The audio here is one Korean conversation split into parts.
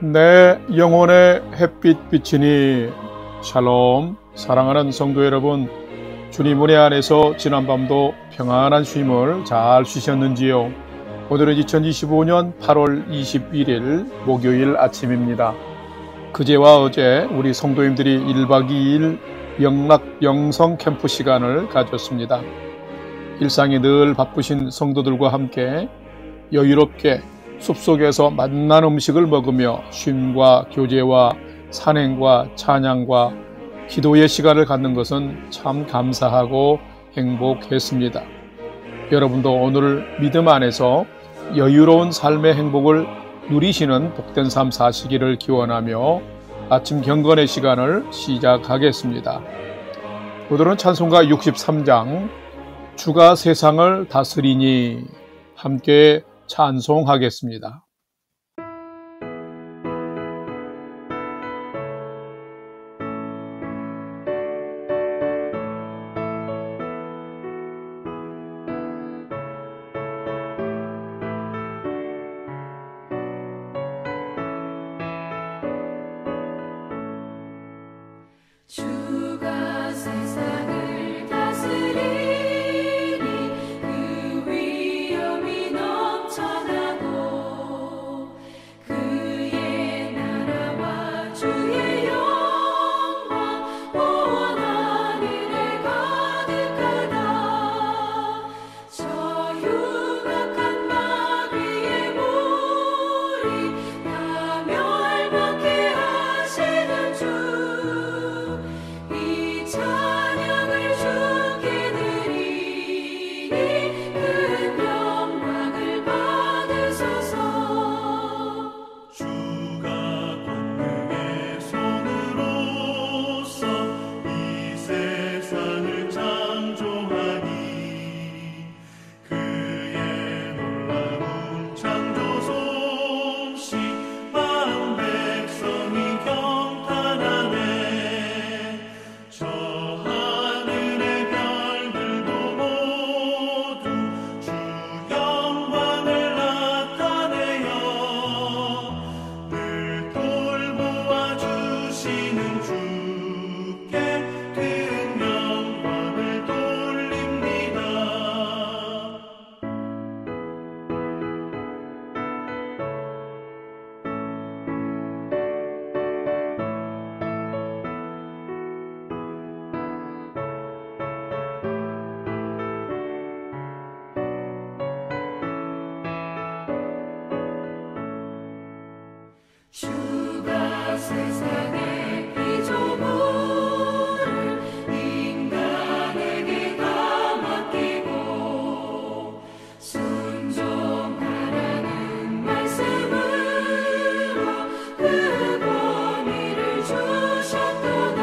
내 영혼의 햇빛 비치니 샬롬. 사랑하는 성도 여러분, 주님 은혜 안에서 지난밤도 평안한 쉼을 잘 쉬셨는지요? 오늘은 2025년 8월 21일 목요일 아침입니다. 그제와 어제 우리 성도님들이 1박 2일 영락 영성 캠프 시간을 가졌습니다. 일상이 늘 바쁘신 성도들과 함께 여유롭게 숲속에서 맛난 음식을 먹으며 쉼과 교제와 산행과 찬양과 기도의 시간을 갖는 것은 참 감사하고 행복했습니다. 여러분도 오늘 믿음 안에서 여유로운 삶의 행복을 누리시는 복된 삶 사시기를 기원하며 아침 경건의 시간을 시작하겠습니다. 오늘은 찬송가 63장 주가 세상을 다스리니 함께 찬송하겠습니다. 주가 세상을 다스리니 그 위엄이 넘쳐나고 그의 나라와 주의 영광 온 하늘에 가득하다. 저 흉악한 마귀의 무리 다 멸망케 하시는 주, 이 찬양을 주께 드리니 큰 영광을 받으소서. 주가 권능의 손으로서 이 세상을 창조하니 그의 놀라운 창조 솜씨 만 백성이 경탄하네. 저 하늘의 별들도 모두 주 영광을 나타내요. 늘 돌보아 주시는 주께 큰 영광을 돌립니다. 주가 세상의 피조물을 인간에게 다 맡기고 순종하라는 말씀으로 그 권위를 주셨도다.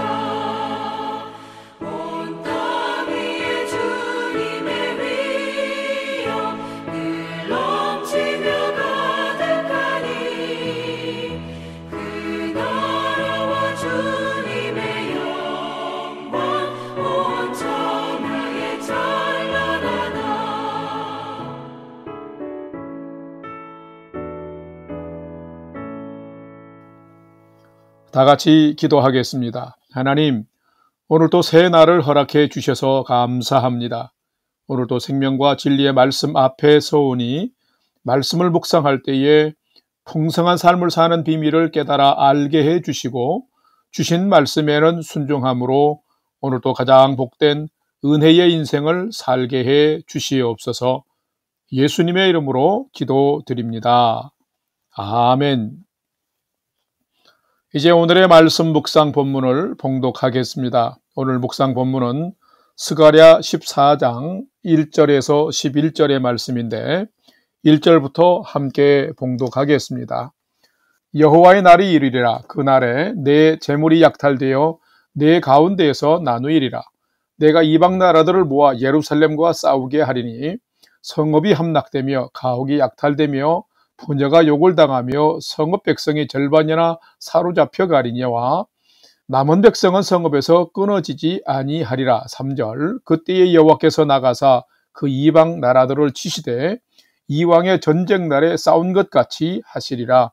온 땅 위에 주님의 위엄 늘 넘치며 가득하니 그 나라와 주님의 영광 온 천하에 찬란하다. 다 같이 기도하겠습니다. 하나님, 오늘도 새 날을 허락해 주셔서 감사합니다. 오늘도 생명과 진리의 말씀 앞에 서오니 말씀을 묵상할 때에 풍성한 삶을 사는 비밀을 깨달아 알게 해 주시고 주신 말씀에는 순종함으로 오늘도 가장 복된 은혜의 인생을 살게 해 주시옵소서. 예수님의 이름으로 기도드립니다. 아멘. 이제 오늘의 말씀 묵상 본문을 봉독하겠습니다. 오늘 묵상 본문은 스가랴 14장 1절에서 11절의 말씀인데 1절부터 함께 봉독하겠습니다. 여호와의 날이 이르리라. 그날에 내 재물이 약탈되어 내 가운데에서 나누이리라. 내가 이방 나라들을 모아 예루살렘과 싸우게 하리니 성읍이 함락되며 가옥이 약탈되며 부녀가 욕을 당하며 성읍 백성이 절반이나 사로잡혀 가리니와 남은 백성은 성읍에서 끊어지지 아니하리라. 3절. 그때에 여호와께서 나가사 그 이방 나라들을 치시되 이왕의 전쟁날에 싸운 것 같이 하시리라.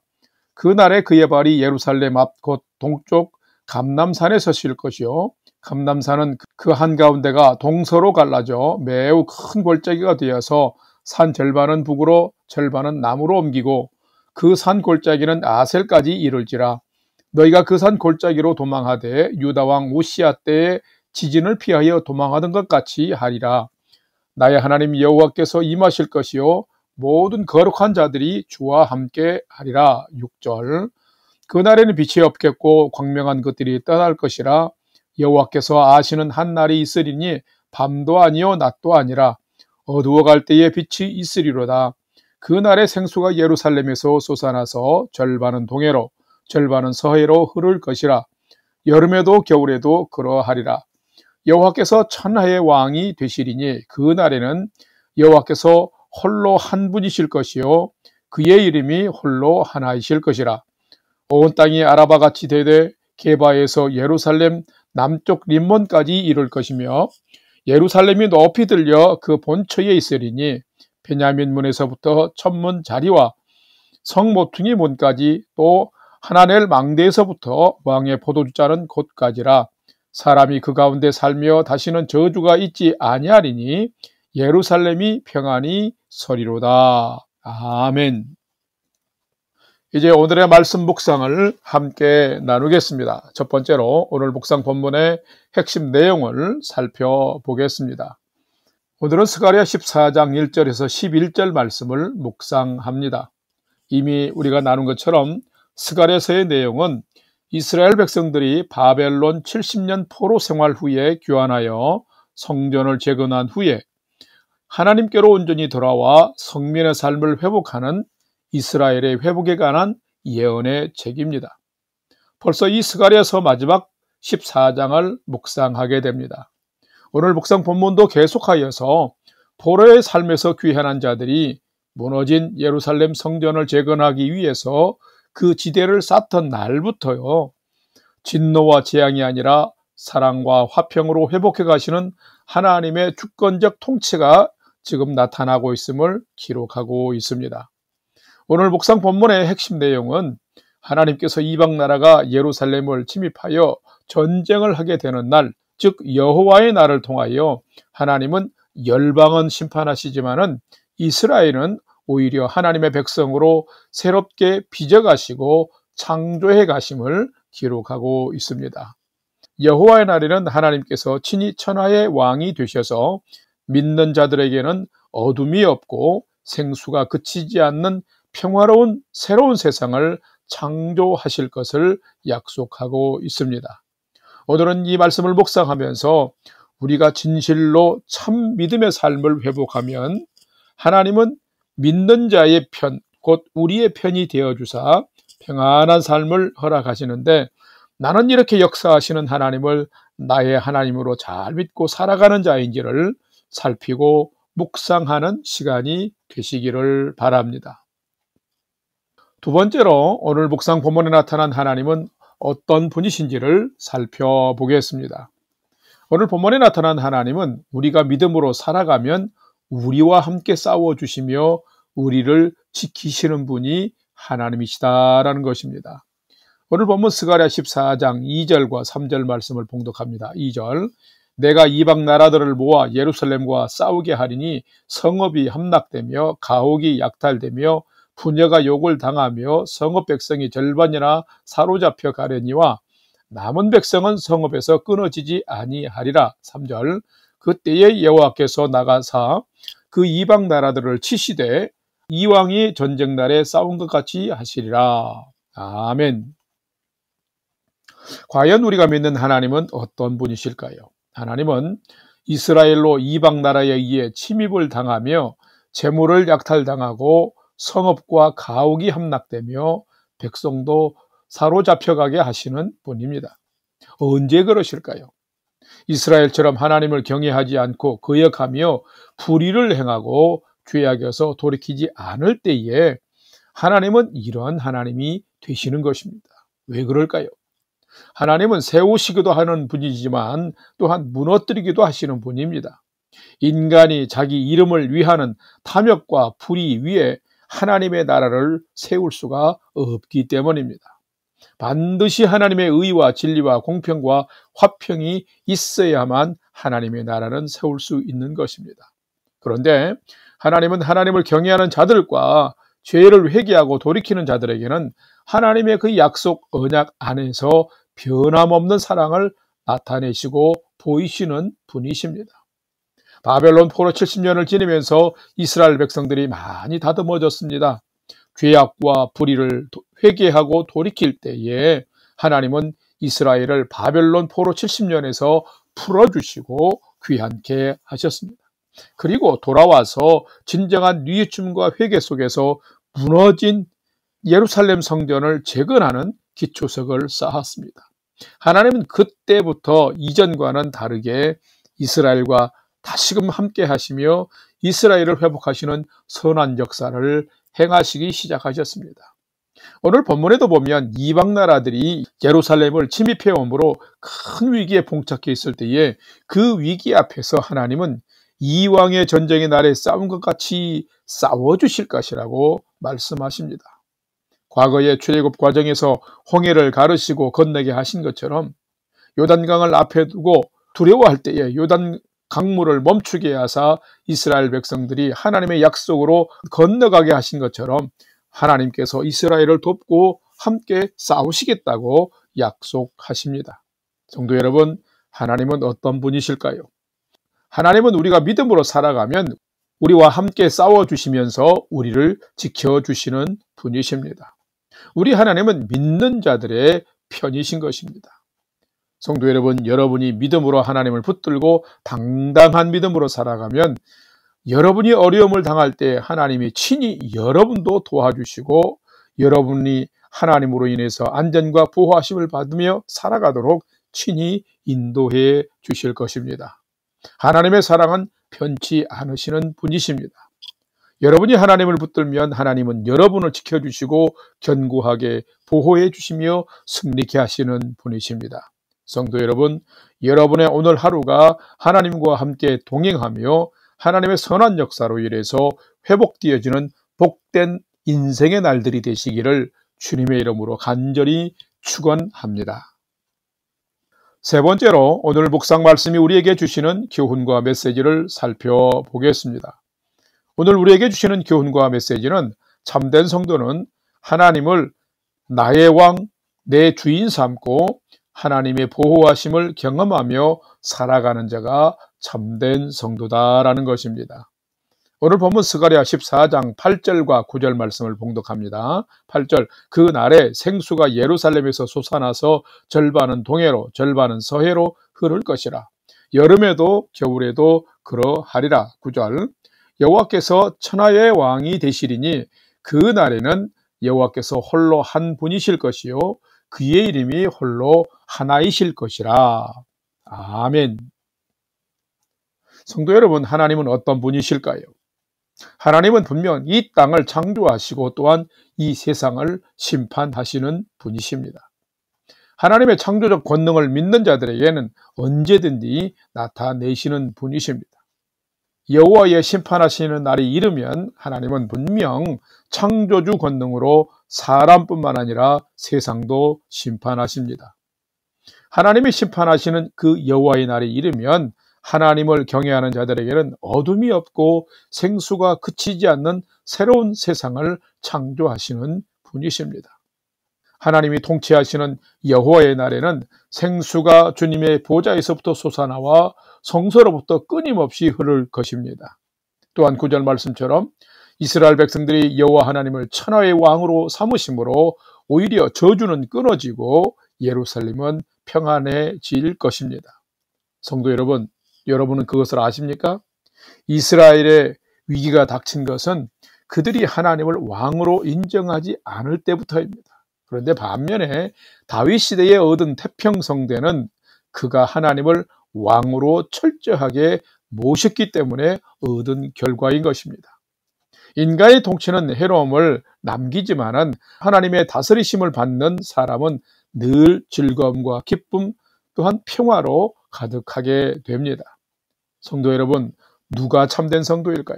그날에 그의 발이 예루살렘 앞 곧 동쪽 감람산에 서실 것이요 감람산은 그 한가운데가 동서로 갈라져 매우 큰 골짜기가 되어서 산 절반은 북으로 절반은 남으로 옮기고 그 산 골짜기는 아셀까지 이룰지라. 너희가 그 산 골짜기로 도망하되 유다 왕 우시야 때에 지진을 피하여 도망하던 것 같이 하리라. 나의 하나님 여호와께서 임하실 것이요 모든 거룩한 자들이 주와 함께 하리라. 6절. 그날에는 빛이 없겠고 광명한 것들이 떠날 것이라. 여호와께서 아시는 한 날이 있으리니 밤도 아니요 낮도 아니라 어두워갈 때에 빛이 있으리로다. 그날에 생수가 예루살렘에서 솟아나서 절반은 동해로 절반은 서해로 흐를 것이라. 여름에도 겨울에도 그러하리라. 여호와께서 천하의 왕이 되시리니 그날에는 여호와께서 홀로 한 분이실 것이요 그의 이름이 홀로 하나이실 것이라. 온 땅이 아라바같이 되되 게바에서 예루살렘 남쪽 림몬까지 이룰 것이며 예루살렘이 높이 들려 그 본처에 있으리니 베냐민 문에서부터 천문 자리와 성 모퉁이 문까지 또 하나넬 망대에서부터 왕의 포도주 자는 곳까지라. 사람이 그 가운데 살며 다시는 저주가 있지 아니하리니 예루살렘이 평안히 서리로다. 아멘. 이제 오늘의 말씀 묵상을 함께 나누겠습니다. 첫 번째로 오늘 묵상 본문의 핵심 내용을 살펴보겠습니다. 오늘은 스가랴 14장 1절에서 11절 말씀을 묵상합니다. 이미 우리가 나눈 것처럼 스가랴서의 내용은 이스라엘 백성들이 바벨론 70년 포로 생활 후에 귀환하여 성전을 재건한 후에 하나님께로 온전히 돌아와 성민의 삶을 회복하는 이스라엘의 회복에 관한 예언의 책입니다. 벌써 이 스가랴서 마지막 14장을 묵상하게 됩니다. 오늘 묵상 본문도 계속하여서 포로의 삶에서 귀환한 자들이 무너진 예루살렘 성전을 재건하기 위해서 그 지대를 쌓던 날부터요, 진노와 재앙이 아니라 사랑과 화평으로 회복해 가시는 하나님의 주권적 통치가 지금 나타나고 있음을 기록하고 있습니다. 오늘 묵상 본문의 핵심 내용은 하나님께서 이방 나라가 예루살렘을 침입하여 전쟁을 하게 되는 날, 즉 여호와의 날을 통하여 하나님은 열방은 심판하시지만은 이스라엘은 오히려 하나님의 백성으로 새롭게 빚어가시고 창조해 가심을 기록하고 있습니다. 여호와의 날에는 하나님께서 친히 천하의 왕이 되셔서 믿는 자들에게는 어둠이 없고 생수가 그치지 않는 평화로운 새로운 세상을 창조하실 것을 약속하고 있습니다. 오늘은 이 말씀을 묵상하면서 우리가 진실로 참 믿음의 삶을 회복하면 하나님은 믿는 자의 편, 곧 우리의 편이 되어주사 평안한 삶을 허락하시는데, 나는 이렇게 역사하시는 하나님을 나의 하나님으로 잘 믿고 살아가는 자인지를 살피고 묵상하는 시간이 되시기를 바랍니다. 두 번째로 오늘 묵상 본문에 나타난 하나님은 어떤 분이신지를 살펴보겠습니다. 오늘 본문에 나타난 하나님은 우리가 믿음으로 살아가면 우리와 함께 싸워주시며 우리를 지키시는 분이 하나님이시다라는 것입니다. 오늘 본문 스가랴 14장 2절과 3절 말씀을 봉독합니다. 2절, 내가 이방 나라들을 모아 예루살렘과 싸우게 하리니 성읍이 함락되며 가옥이 약탈되며 부녀가 욕을 당하며 성읍 백성이 절반이나 사로잡혀 가려니와 남은 백성은 성읍에서 끊어지지 아니하리라. 3절, 그때에 여호와께서 나가사 그 이방 나라들을 치시되 이왕이 전쟁 날에 싸운 것 같이 하시리라. 아멘. 과연 우리가 믿는 하나님은 어떤 분이실까요? 하나님은 이스라엘로 이방 나라에 의해 침입을 당하며 재물을 약탈당하고 성읍과 가옥이 함락되며 백성도 사로잡혀가게 하시는 분입니다. 언제 그러실까요? 이스라엘처럼 하나님을 경외하지 않고 거역하며 불의를 행하고 죄악에서 돌이키지 않을 때에 하나님은 이러한 하나님이 되시는 것입니다. 왜 그럴까요? 하나님은 세우시기도 하는 분이지만 또한 무너뜨리기도 하시는 분입니다. 인간이 자기 이름을 위하는 탐욕과 불의 위에 하나님의 나라를 세울 수가 없기 때문입니다. 반드시 하나님의 의와 진리와 공평과 화평이 있어야만 하나님의 나라는 세울 수 있는 것입니다. 그런데 하나님은 하나님을 경외하는 자들과 죄를 회개하고 돌이키는 자들에게는 하나님의 그 약속 언약 안에서 변함없는 사랑을 나타내시고 보이시는 분이십니다. 바벨론 포로 70년을 지내면서 이스라엘 백성들이 많이 다듬어졌습니다. 죄악과 불의를 회개하고 돌이킬 때에 하나님은 이스라엘을 바벨론 포로 70년에서 풀어주시고 귀환케 하셨습니다. 그리고 돌아와서 진정한 뉘우침과 회개 속에서 무너진 예루살렘 성전을 재건하는 기초석을 쌓았습니다. 하나님은 그때부터 이전과는 다르게 이스라엘과 다시금 함께 하시며 이스라엘을 회복하시는 선한 역사를 행하시기 시작하셨습니다. 오늘 본문에도 보면 이방 나라들이 예루살렘을 침입해 오므로 큰 위기에 봉착해 있을 때에 그 위기 앞에서 하나님은 이왕의 전쟁의 날에 싸운 것 같이 싸워주실 것이라고 말씀하십니다. 과거의 출애굽 과정에서 홍해를 가르시고 건너게 하신 것처럼 요단강을 앞에 두고 두려워할 때에 요단 강물을 멈추게 하사 이스라엘 백성들이 하나님의 약속으로 건너가게 하신 것처럼 하나님께서 이스라엘을 돕고 함께 싸우시겠다고 약속하십니다. 성도 여러분, 하나님은 어떤 분이실까요? 하나님은 우리가 믿음으로 살아가면 우리와 함께 싸워주시면서 우리를 지켜주시는 분이십니다. 우리 하나님은 믿는 자들의 편이신 것입니다. 성도 여러분, 여러분이 믿음으로 하나님을 붙들고 당당한 믿음으로 살아가면 여러분이 어려움을 당할 때 하나님이 친히 여러분도 도와주시고 여러분이 하나님으로 인해서 안전과 보호하심을 받으며 살아가도록 친히 인도해 주실 것입니다. 하나님의 사랑은 편치 않으시는 분이십니다. 여러분이 하나님을 붙들면 하나님은 여러분을 지켜주시고 견고하게 보호해 주시며 승리케 하시는 분이십니다. 성도 여러분, 여러분의 오늘 하루가 하나님과 함께 동행하며 하나님의 선한 역사로 인해서 회복되어지는 복된 인생의 날들이 되시기를 주님의 이름으로 간절히 축원합니다. 세 번째로 오늘 묵상 말씀이 우리에게 주시는 교훈과 메시지를 살펴보겠습니다. 오늘 우리에게 주시는 교훈과 메시지는 참된 성도는 하나님을 나의 왕, 내 주인 삼고 하나님의 보호하심을 경험하며 살아가는 자가 참된 성도다라는 것입니다. 오늘 본문 스가랴 14장 8절과 9절 말씀을 봉독합니다. 8절, 그 날에 생수가 예루살렘에서 솟아나서 절반은 동해로 절반은 서해로 흐를 것이라. 여름에도 겨울에도 그러하리라. 9절, 여호와께서 천하의 왕이 되시리니 그 날에는 여호와께서 홀로 한 분이실 것이요 그의 이름이 홀로 하나이실 것이라. 아멘. 성도 여러분, 하나님은 어떤 분이실까요? 하나님은 분명 이 땅을 창조하시고 또한 이 세상을 심판하시는 분이십니다. 하나님의 창조적 권능을 믿는 자들에게는 언제든지 나타내시는 분이십니다. 여호와의 심판하시는 날이 이르면 하나님은 분명 창조주 권능으로 사람뿐만 아니라 세상도 심판하십니다. 하나님이 심판하시는 그 여호와의 날이 이르면 하나님을 경외하는 자들에게는 어둠이 없고 생수가 그치지 않는 새로운 세상을 창조하시는 분이십니다. 하나님이 통치하시는 여호와의 날에는 생수가 주님의 보좌에서부터 솟아나와 성소로부터 끊임없이 흐를 것입니다. 또한 9절 말씀처럼 이스라엘 백성들이 여호와 하나님을 천하의 왕으로 삼으심으로 오히려 저주는 끊어지고 예루살렘은 평안해질 것입니다. 성도 여러분, 여러분은 그것을 아십니까? 이스라엘의 위기가 닥친 것은 그들이 하나님을 왕으로 인정하지 않을 때부터입니다. 그런데 반면에 다윗 시대에 얻은 태평성대는 그가 하나님을 왕으로 철저하게 모셨기 때문에 얻은 결과인 것입니다. 인간의 통치는 해로움을 남기지만은 하나님의 다스리심을 받는 사람은 늘 즐거움과 기쁨 또한 평화로 가득하게 됩니다. 성도 여러분, 누가 참된 성도일까요?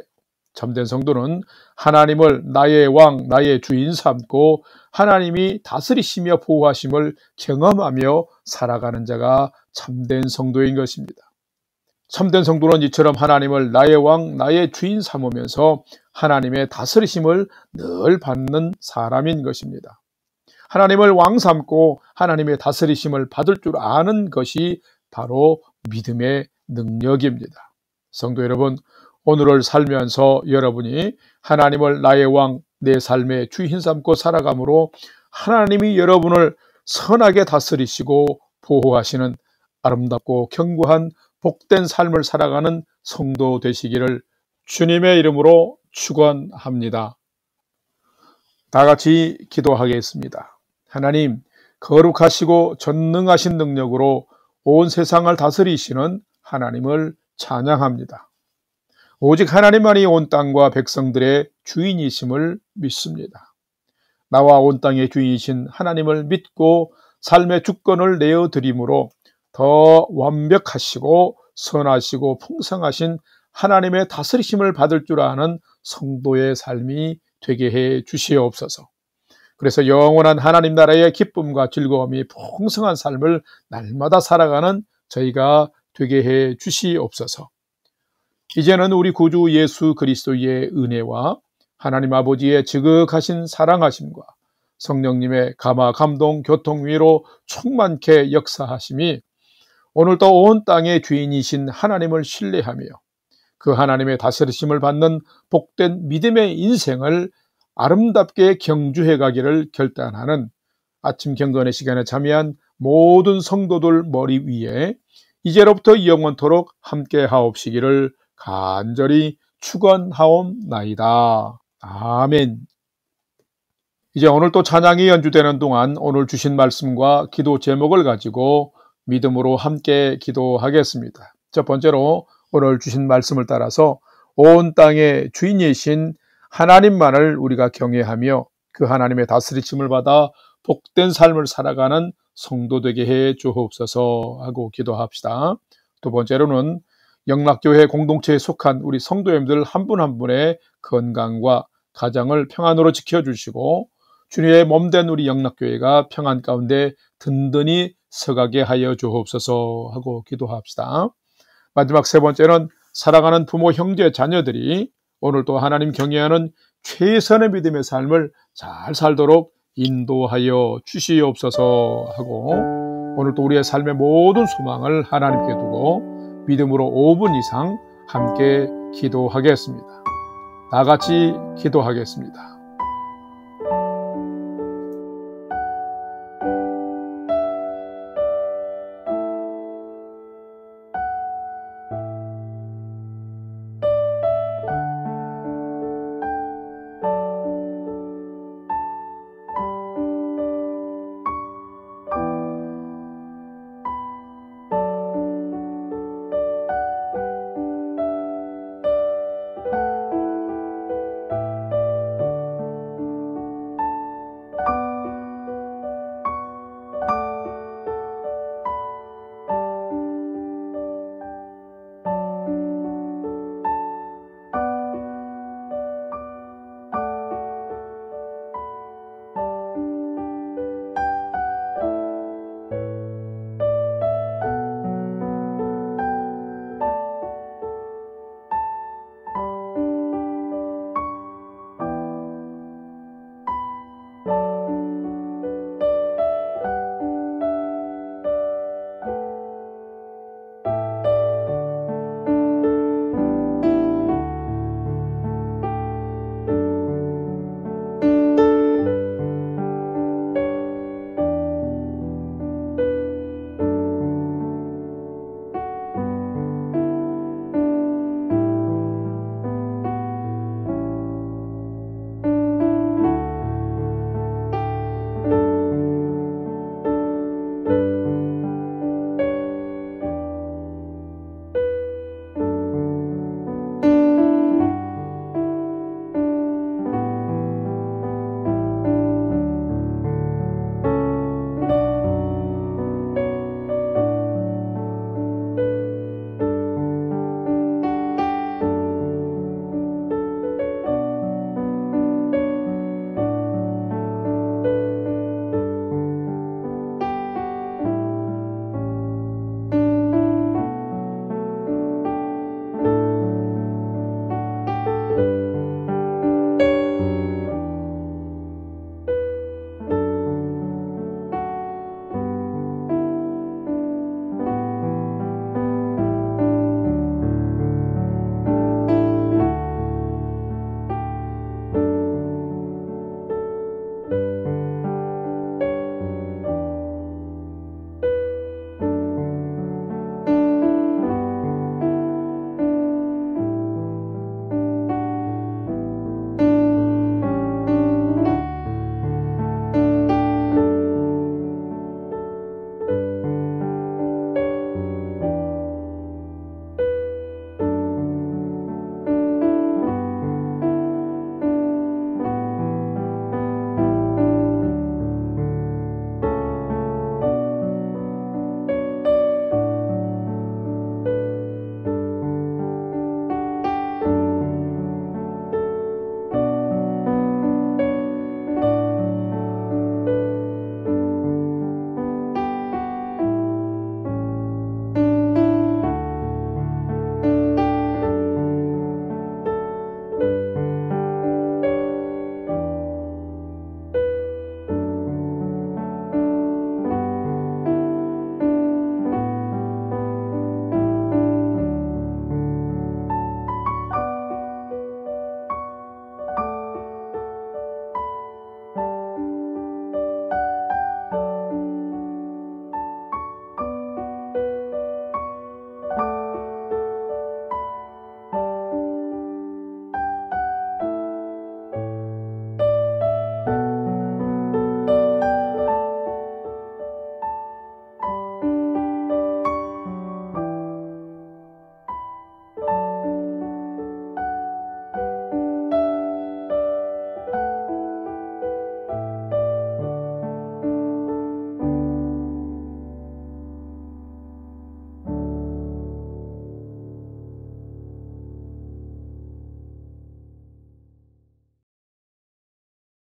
참된 성도는 하나님을 나의 왕, 나의 주인 삼고 하나님이 다스리시며 보호하심을 경험하며 살아가는 자가 참된 성도인 것입니다. 참된 성도는 이처럼 하나님을 나의 왕, 나의 주인 삼으면서 하나님의 다스리심을 늘 받는 사람인 것입니다. 하나님을 왕 삼고 하나님의 다스리심을 받을 줄 아는 것이 바로 믿음의 능력입니다. 성도 여러분, 오늘을 살면서 여러분이 하나님을 나의 왕, 내 삶의 주인 삼고 살아감으로 하나님이 여러분을 선하게 다스리시고 보호하시는 아름답고 견고한 복된 삶을 살아가는 성도 되시기를 주님의 이름으로 축원합니다. 다 같이 기도하겠습니다. 하나님, 거룩하시고 전능하신 능력으로 온 세상을 다스리시는 하나님을 찬양합니다. 오직 하나님만이 온 땅과 백성들의 주인이심을 믿습니다. 나와 온 땅의 주인이신 하나님을 믿고 삶의 주권을 내어드림으로 더 완벽하시고 선하시고 풍성하신 하나님의 다스리심을 받을 줄 아는 성도의 삶이 되게 해 주시옵소서. 그래서 영원한 하나님 나라의 기쁨과 즐거움이 풍성한 삶을 날마다 살아가는 저희가 되게 해 주시옵소서. 이제는 우리 구주 예수 그리스도의 은혜와 하나님 아버지의 지극하신 사랑하심과 성령님의 감화, 감동, 교통, 위로 충만케 역사하심이 오늘도 온 땅의 주인이신 하나님을 신뢰하며 그 하나님의 다스리심을 받는 복된 믿음의 인생을 아름답게 경주해 가기를 결단하는 아침 경건의 시간에 참여한 모든 성도들 머리 위에 이제로부터 영원토록 함께 하옵시기를 간절히 축원하옵나이다. 아멘. 이제 오늘 또 찬양이 연주되는 동안 오늘 주신 말씀과 기도 제목을 가지고 믿음으로 함께 기도하겠습니다. 첫 번째로 오늘 주신 말씀을 따라서 온 땅의 주인이신 하나님만을 우리가 경외하며 그 하나님의 다스리심을 받아 복된 삶을 살아가는 성도 되게 해 주옵소서 하고 기도합시다. 두 번째로는 영락교회 공동체에 속한 우리 성도님들 한 분 한 분의 건강과 가정을 평안으로 지켜주시고 주님의 몸된 우리 영락교회가 평안 가운데 든든히 서가게 하여 주옵소서 하고 기도합시다. 마지막 세 번째는 사랑하는 부모, 형제, 자녀들이 오늘도 하나님 경외하는 최선의 믿음의 삶을 잘 살도록 인도하여 주시옵소서 하고 오늘도 우리의 삶의 모든 소망을 하나님께 두고 믿음으로 5분 이상 함께 기도하겠습니다. 다 같이 기도하겠습니다.